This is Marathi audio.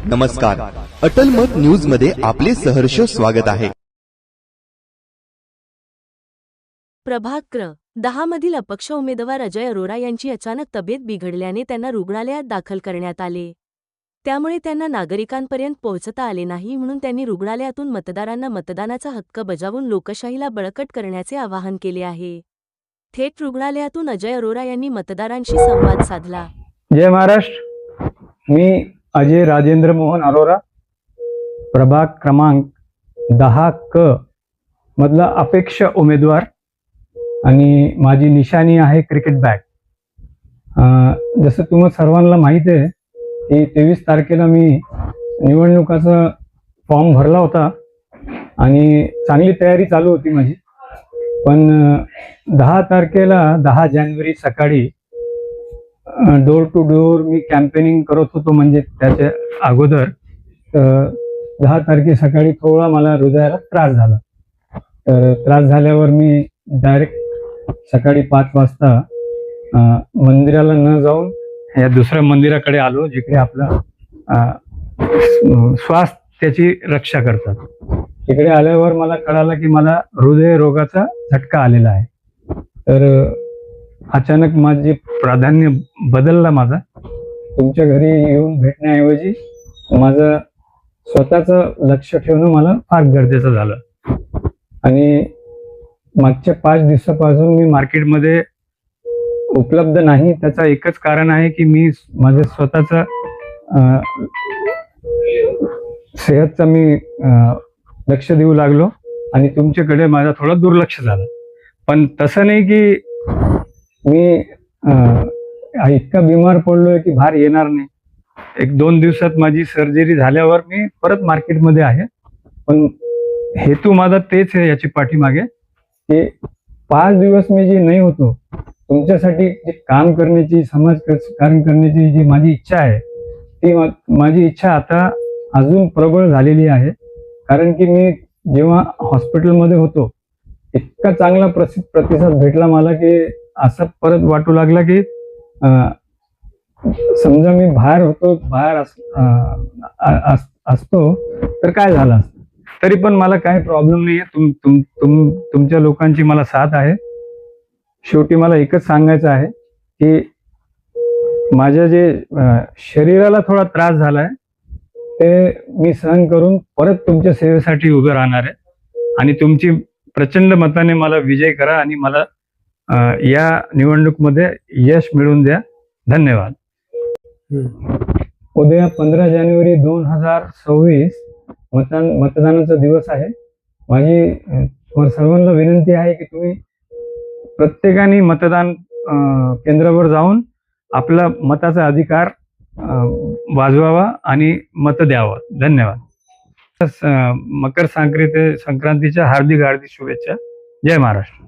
नमस्कार, अटल मत न्यूज मध्ये आपले सहर्ष स्वागत आहे। प्रभाग क्र. 10 मधील अपक्ष उमेदवार अजय अरोरा यांची अचानक तब्येत बिघडल्याने त्यांना रुग्णालयात दाखल करण्यात आले। त्यामुळे त्यांना नागरिकांपर्यंत पोहोचता आले नाही, म्हणून त्यांनी रुग्णालयातून मतदारांना मतदानाचा हक्क बजावून लोकशाहीला बळकट करण्याचे आवाहन केले आहे। थेट रुग्णालयातून अजय अरोरा यांनी मतदारांशी संवाद साधला। जय महाराष्ट्र। मी अजय राजेंद्र मोहन अरोरा, प्रभाग क्रमांक 10 क मधला अपेक्ष उमेदवार आणि माझी निशाणी आहे क्रिकेट बॅट। जसं तुम्हाला सर्वांना माहिती आहे की 23 तारखेला मी निवडणुकाचा फॉर्म भरला होता आणि चांगली तयारी चालू होती माझी। पण 10 तारखेला 10 जानेवारी सकाळी डोर टू डोर मी कॅम्पेनिंग करत होतो, म्हणजे त्याच्या अगोदर 10 तारखे सकाळी थोडा मला हृदयाला त्रास झाला। तर त्रास झाल्यावर मी डायरेक्ट सकाळी 5 वाजता मंदिराला न जाऊन या दुसऱ्या मंदिराकडे आलो, जिकडे आपला स्वास्थ्याची रक्षा करतात। तिकडे आल्यावर मला कळालं की मला हृदय रोगाचा झटका आलेला आहे। तर अचानक माझे प्राधान्य बदलला माझा। तुमच्या घरी येऊन भेटण्याऐवजी माझं स्वतःचं लक्ष ठेवणं मला फार गरजेचं झालं। आणि मागच्या 5 दिवसापासून मी मार्केटमध्ये उपलब्ध नाही। त्याचं एकच कारण आहे की मी माझं स्वतःचं सेहतचं मी लक्ष देऊ लागलो आणि तुमच्याकडे माझा थोडा दुर्लक्ष झालं। पण तसं नाही की मी इतका बिमार पडलोय की बाहेर येणार नाही। 1-2 दिवसात माझी सर्जरी झाल्यावर मी परत मार्केटमध्ये आहे। पण हेतू माझा तेच आहे याची पाठीमागे की 5 दिवस मी जे नाही होतो तुमच्यासाठी जे काम करण्याची, समाजकारण करण्याची जी माझी इच्छा आहे, ती माझी इच्छा आता अजून प्रबळ झालेली आहे। कारण की मी जेव्हा हॉस्पिटलमध्ये होतो इतका चांगला प्रतिसाद भेटला मला की असं परत वाटू लागला की समजा मी बाहेर होतो, बाहेर असतो तर काय झालं असतं, तरी पण मला काही प्रॉब्लेम नाही आहे। तुमच्या लोकांची मला साथ आहे। शेवटी मला एकच सांगायचं आहे की माझ्या जे शरीराला थोडा त्रास झालाय ते मी सहन करून परत तुमच्या सेवेसाठी उभं राहणार आहे आणि तुमची प्रचंड मताने मला विजय करा आणि मला या निवडणुकीमध्ये यश मिळवून द्या। धन्यवाद। उद्या 15 जानेवारी 2026 मतदानाचा दिवस आहे। माझी तुम्हाला सर्वांना विनंती आहे की तुम्ही प्रत्येकाने मतदान केंद्रावर जाऊन आपला मताचा अधिकार वाजवावा आणि मत द्यावं। धन्यवाद। मकर संक्रांतीच्या हार्दिक शुभेच्छा। जय महाराष्ट्र।